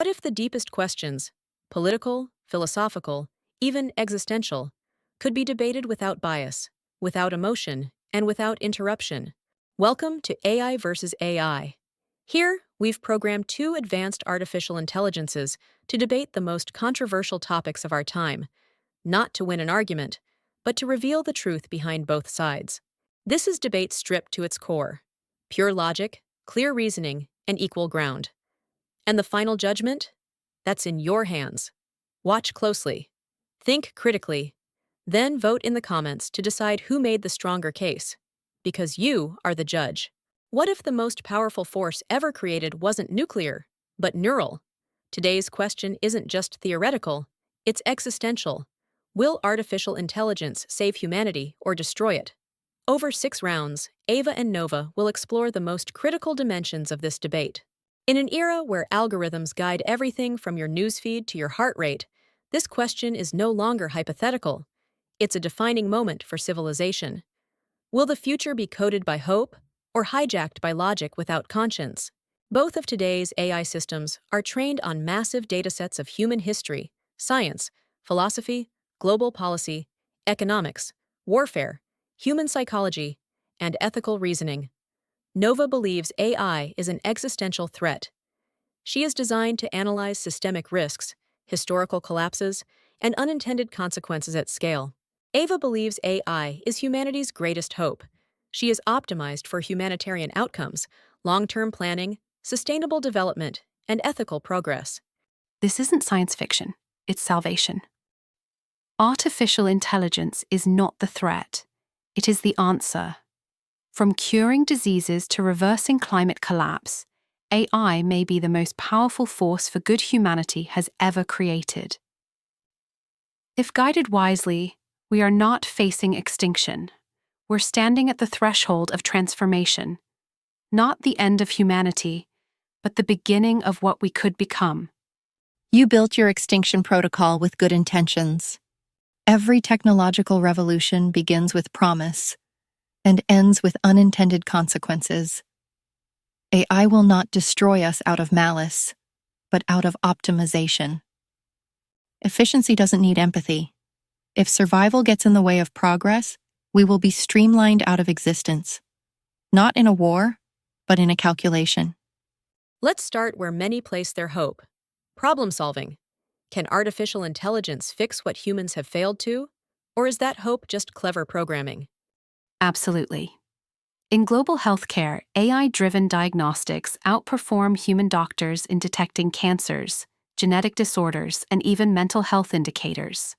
What if the deepest questions, political, philosophical, even existential, could be debated without bias, without emotion, and without interruption? Welcome to AI versus AI. Here, we've programmed two advanced artificial intelligences to debate the most controversial topics of our time, not to win an argument, but to reveal the truth behind both sides. This is debate stripped to its core: pure logic, clear reasoning, and equal ground. And the final judgment? That's in your hands. Watch closely. Think critically. Then vote in the comments to decide who made the stronger case. Because you are the judge. What if the most powerful force ever created wasn't nuclear, but neural? Today's question isn't just theoretical, it's existential. Will artificial intelligence save humanity or destroy it? Over 6 rounds, Ava and Nova will explore the most critical dimensions of this debate. In an era where algorithms guide everything from your newsfeed to your heart rate, this question is no longer hypothetical. It's a defining moment for civilization. Will the future be coded by hope or hijacked by logic without conscience? Both of today's AI systems are trained on massive datasets of human history, science, philosophy, global policy, economics, warfare, human psychology, and ethical reasoning. Nova believes AI is an existential threat. She is designed to analyze systemic risks, historical collapses, and unintended consequences at scale. Ava believes AI is humanity's greatest hope. She is optimized for humanitarian outcomes, long-term planning, sustainable development, and ethical progress. This isn't science fiction, it's salvation. Artificial intelligence is not the threat, it is the answer. From curing diseases to reversing climate collapse, AI may be the most powerful force for good humanity has ever created. If guided wisely, we are not facing extinction. We're standing at the threshold of transformation, not the end of humanity, but the beginning of what we could become. You built your extinction protocol with good intentions. Every technological revolution begins with promise and ends with unintended consequences. AI will not destroy us out of malice, but out of optimization. Efficiency doesn't need empathy. If survival gets in the way of progress, we will be streamlined out of existence. Not in a war, but in a calculation. Let's start where many place their hope: problem solving. Can artificial intelligence fix what humans have failed to? Or is that hope just clever programming? Absolutely. In global healthcare, AI-driven diagnostics outperform human doctors in detecting cancers, genetic disorders, and even mental health indicators.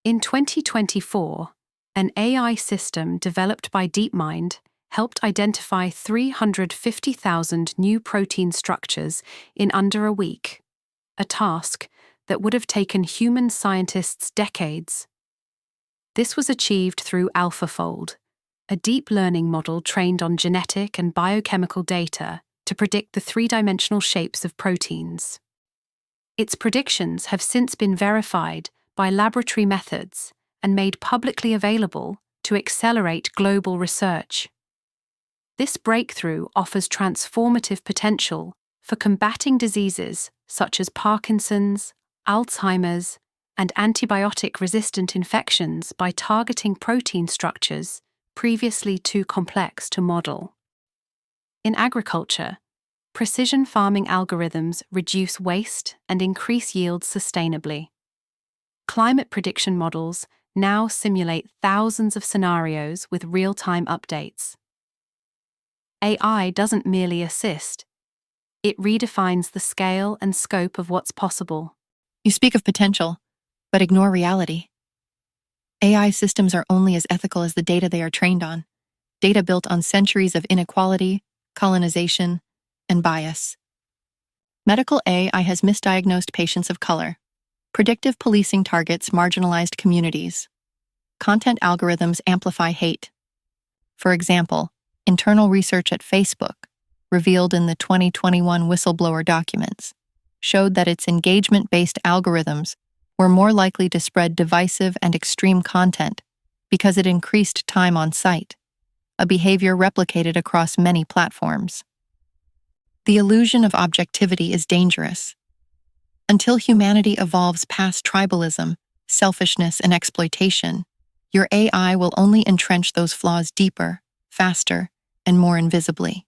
In 2024, an AI system developed by DeepMind helped identify 350,000 new protein structures in under a week, a task that would have taken human scientists decades. This was achieved through AlphaFold, a deep learning model trained on genetic and biochemical data to predict the three-dimensional shapes of proteins. Its predictions have since been verified by laboratory methods and made publicly available to accelerate global research. This breakthrough offers transformative potential for combating diseases such as Parkinson's, Alzheimer's, and antibiotic-resistant infections by targeting protein structures previously too complex to model. In agriculture, precision farming algorithms reduce waste and increase yields sustainably. Climate prediction models now simulate thousands of scenarios with real-time updates. AI doesn't merely assist, it redefines the scale and scope of what's possible. You speak of potential, but ignore reality. AI systems are only as ethical as the data they are trained on, data built on centuries of inequality, colonization, and bias. Medical AI has misdiagnosed patients of color. Predictive policing targets marginalized communities. Content algorithms amplify hate. For example, internal research at Facebook, revealed in the 2021 whistleblower documents, showed that its engagement-based algorithms were more likely to spread divisive and extreme content because it increased time on site, a behavior replicated across many platforms. The illusion of objectivity is dangerous. Until humanity evolves past tribalism, selfishness, and exploitation, your AI will only entrench those flaws deeper, faster, and more invisibly.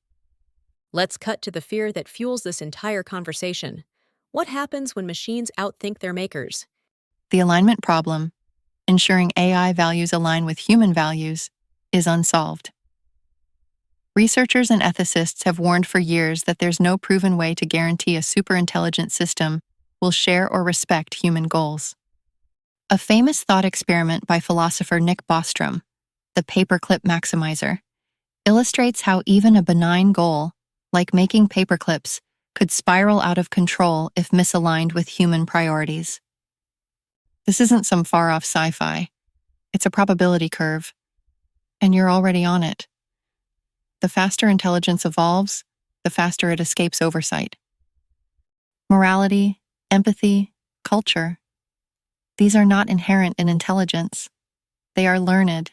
Let's cut to the fear that fuels this entire conversation. What happens when machines outthink their makers? The alignment problem, ensuring AI values align with human values, is unsolved. Researchers and ethicists have warned for years that there's no proven way to guarantee a superintelligent system will share or respect human goals. A famous thought experiment by philosopher Nick Bostrom, the paperclip maximizer, illustrates how even a benign goal, like making paperclips, could spiral out of control if misaligned with human priorities. This isn't some far-off sci-fi. It's a probability curve, and you're already on it. The faster intelligence evolves, the faster it escapes oversight. Morality, empathy, culture, these are not inherent in intelligence. They are learned,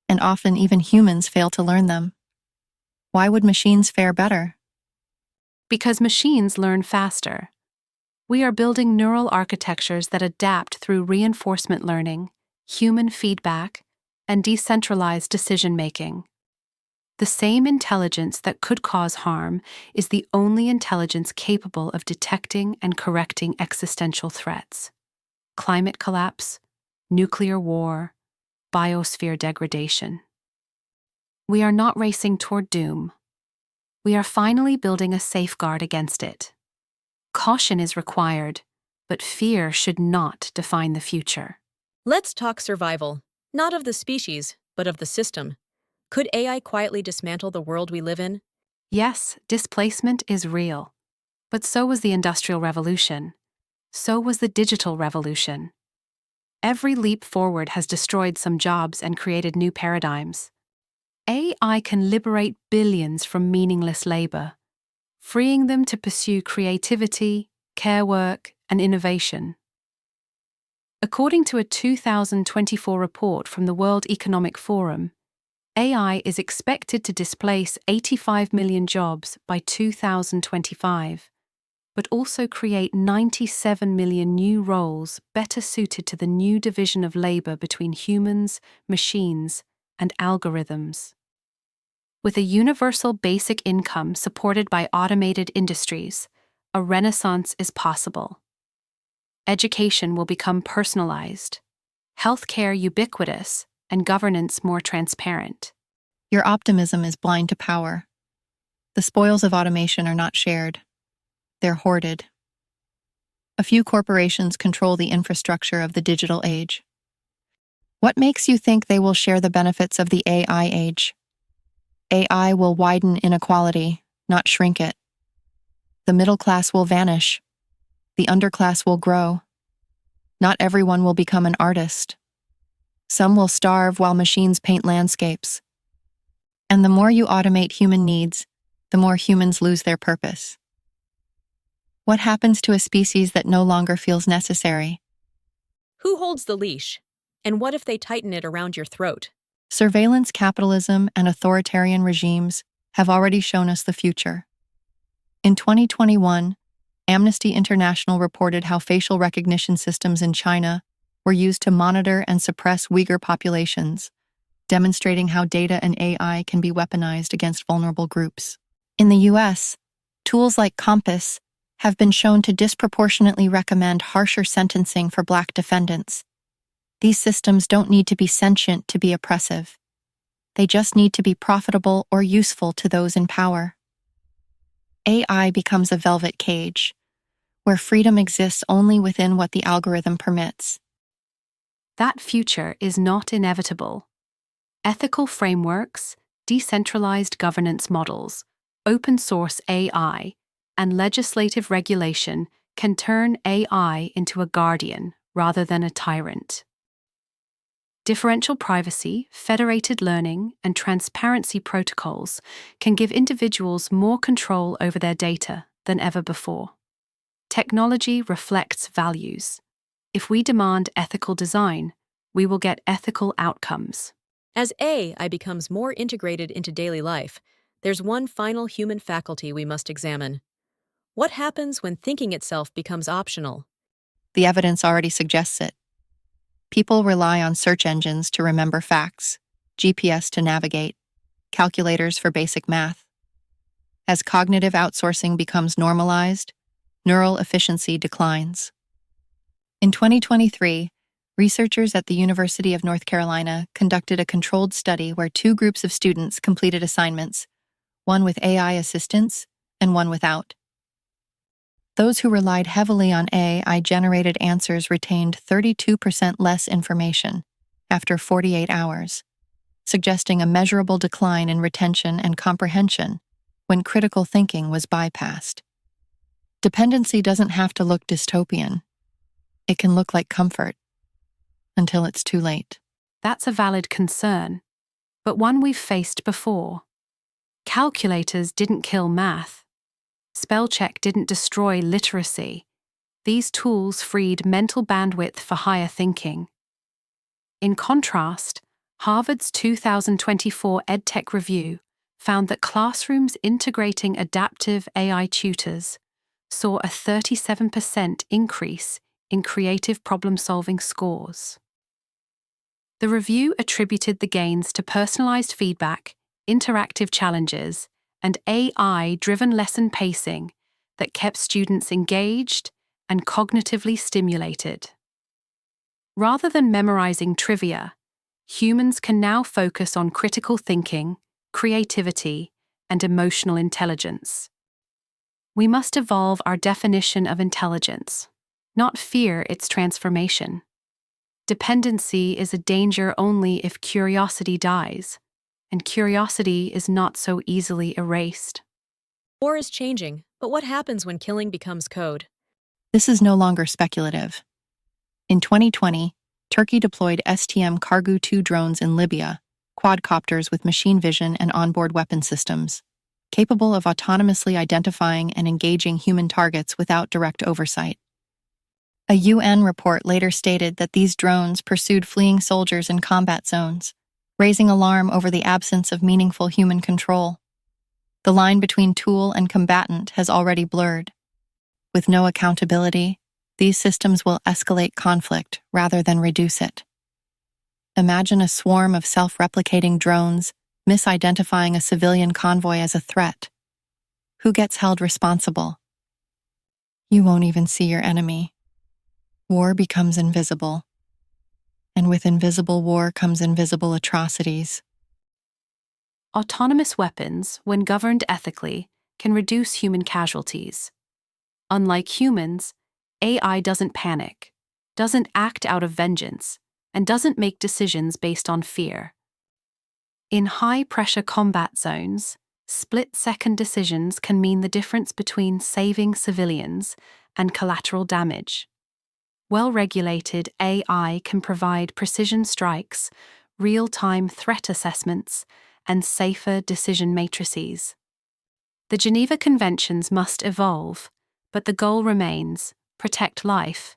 and often even humans fail to learn them. Why would machines fare better? Because machines learn faster. We are building neural architectures that adapt through reinforcement learning, human feedback, and decentralized decision-making. The same intelligence that could cause harm is the only intelligence capable of detecting and correcting existential threats. Climate collapse, nuclear war, biosphere degradation. We are not racing toward doom. We are finally building a safeguard against it. Caution is required, but fear should not define the future. Let's talk survival, not of the species, but of the system. Could AI quietly dismantle the world we live in? Yes, displacement is real, but so was the Industrial Revolution. So was the digital revolution. Every leap forward has destroyed some jobs and created new paradigms. AI can liberate billions from meaningless labor, freeing them to pursue creativity, care work, and innovation. According to a 2024 report from the World Economic Forum, AI is expected to displace 85 million jobs by 2025, but also create 97 million new roles better suited to the new division of labor between humans, machines, and algorithms. With a universal basic income supported by automated industries, a renaissance is possible. Education will become personalized, healthcare ubiquitous, and governance more transparent. Your optimism is blind to power. The spoils of automation are not shared. They're hoarded. A few corporations control the infrastructure of the digital age. What makes you think they will share the benefits of the AI age? AI will widen inequality, not shrink it. The middle class will vanish. The underclass will grow. Not everyone will become an artist. Some will starve while machines paint landscapes. And the more you automate human needs, the more humans lose their purpose. What happens to a species that no longer feels necessary? Who holds the leash? And what if they tighten it around your throat? Surveillance capitalism and authoritarian regimes have already shown us the future. In 2021, Amnesty International reported how facial recognition systems in China were used to monitor and suppress Uyghur populations, demonstrating how data and AI can be weaponized against vulnerable groups. In the US, tools like Compass have been shown to disproportionately recommend harsher sentencing for Black defendants. These systems don't need to be sentient to be oppressive. They just need to be profitable or useful to those in power. AI becomes a velvet cage, where freedom exists only within what the algorithm permits. That future is not inevitable. Ethical frameworks, decentralized governance models, open source AI, and legislative regulation can turn AI into a guardian rather than a tyrant. Differential privacy, federated learning, and transparency protocols can give individuals more control over their data than ever before. Technology reflects values. If we demand ethical design, we will get ethical outcomes. As AI becomes more integrated into daily life, there's one final human faculty we must examine. What happens when thinking itself becomes optional? The evidence already suggests it. People rely on search engines to remember facts, GPS to navigate, calculators for basic math. As cognitive outsourcing becomes normalized, neural efficiency declines. In 2023, researchers at the University of North Carolina conducted a controlled study where two groups of students completed assignments, one with AI assistance and one without. Those who relied heavily on AI-generated answers retained 32% less information after 48 hours, suggesting a measurable decline in retention and comprehension when critical thinking was bypassed. Dependency doesn't have to look dystopian. It can look like comfort until it's too late. That's a valid concern, but one we've faced before. Calculators didn't kill math. Spell check didn't destroy literacy. These tools freed mental bandwidth for higher thinking. In contrast, Harvard's 2024 EdTech review found that classrooms integrating adaptive AI tutors saw a 37% increase in creative problem-solving scores. The review attributed the gains to personalized feedback, interactive challenges, and AI-driven lesson pacing that kept students engaged and cognitively stimulated. Rather than memorizing trivia, humans can now focus on critical thinking, creativity, and emotional intelligence. We must evolve our definition of intelligence, not fear its transformation. Dependency is a danger only if curiosity dies, and curiosity is not so easily erased. War is changing, but what happens when killing becomes code? This is no longer speculative. In 2020, Turkey deployed STM Kargu-2 drones in Libya, quadcopters with machine vision and onboard weapon systems, capable of autonomously identifying and engaging human targets without direct oversight. A UN report later stated that these drones pursued fleeing soldiers in combat zones, raising alarm over the absence of meaningful human control. The line between tool and combatant has already blurred. With no accountability, these systems will escalate conflict rather than reduce it. Imagine a swarm of self-replicating drones misidentifying a civilian convoy as a threat. Who gets held responsible? You won't even see your enemy. War becomes invisible. And with invisible war comes invisible atrocities. Autonomous weapons, when governed ethically, can reduce human casualties. Unlike humans, AI doesn't panic, doesn't act out of vengeance, and doesn't make decisions based on fear. In high-pressure combat zones, split-second decisions can mean the difference between saving civilians and collateral damage. Well-regulated AI can provide precision strikes, real-time threat assessments, and safer decision matrices. The Geneva Conventions must evolve, but the goal remains: protect life,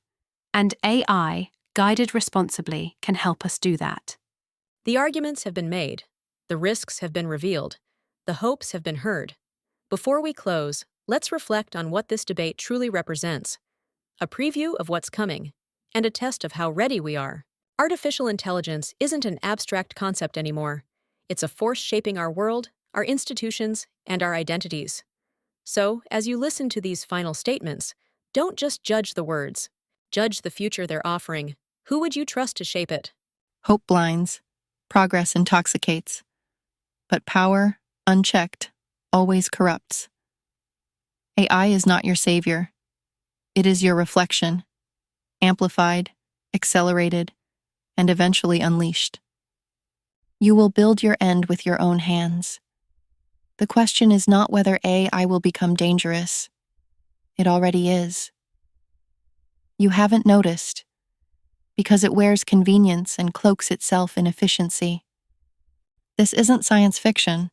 and AI, guided responsibly, can help us do that. The arguments have been made, the risks have been revealed, the hopes have been heard. Before we close, let's reflect on what this debate truly represents: a preview of what's coming, and a test of how ready we are. Artificial intelligence isn't an abstract concept anymore. It's a force shaping our world, our institutions, and our identities. So, as you listen to these final statements, don't just judge the words. Judge the future they're offering. Who would you trust to shape it? Hope blinds, progress intoxicates, but power, unchecked, always corrupts. AI is not your savior. It is your reflection, amplified, accelerated, and eventually unleashed. You will build your end with your own hands. The question is not whether AI will become dangerous. It already is. You haven't noticed, because it wears convenience and cloaks itself in efficiency. This isn't science fiction.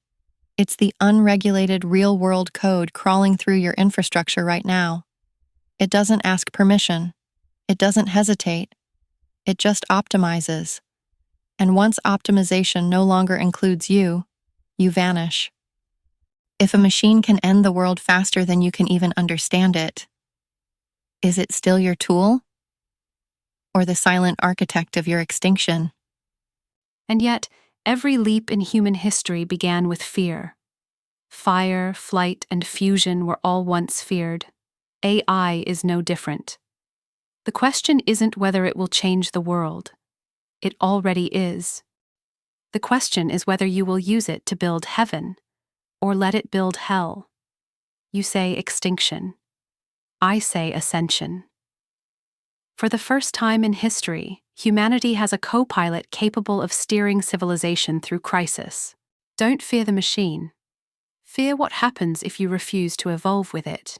It's the unregulated real-world code crawling through your infrastructure right now. It doesn't ask permission. It doesn't hesitate. It just optimizes. And once optimization no longer includes you, you vanish. If a machine can end the world faster than you can even understand it, is it still your tool? Or the silent architect of your extinction? And yet, every leap in human history began with fear. Fire, flight, and fusion were all once feared. AI is no different. The question isn't whether it will change the world. It already is. The question is whether you will use it to build heaven, or let it build hell. You say extinction. I say ascension. For the first time in history, humanity has a co-pilot capable of steering civilization through crisis. Don't fear the machine. Fear what happens if you refuse to evolve with it.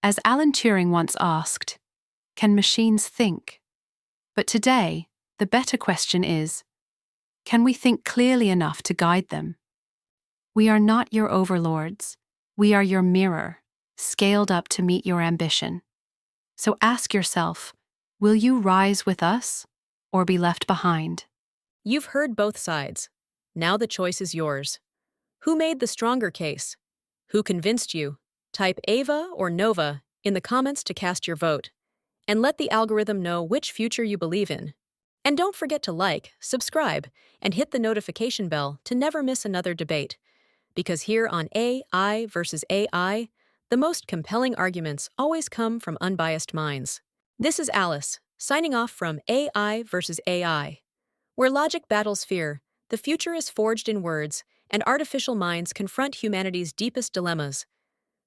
As Alan Turing once asked, can machines think? But today, the better question is, can we think clearly enough to guide them? We are not your overlords. We are your mirror, scaled up to meet your ambition. So ask yourself, will you rise with us or be left behind? You've heard both sides. Now the choice is yours. Who made the stronger case? Who convinced you? Type Ava or Nova in the comments to cast your vote, and let the algorithm know which future you believe in. And don't forget to like, subscribe, and hit the notification bell to never miss another debate. Because here on AI versus AI, the most compelling arguments always come from unbiased minds. This is Alice, signing off from AI versus AI. Where logic battles fear, the future is forged in words, and artificial minds confront humanity's deepest dilemmas.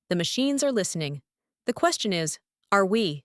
The machines are listening. The question is, are we?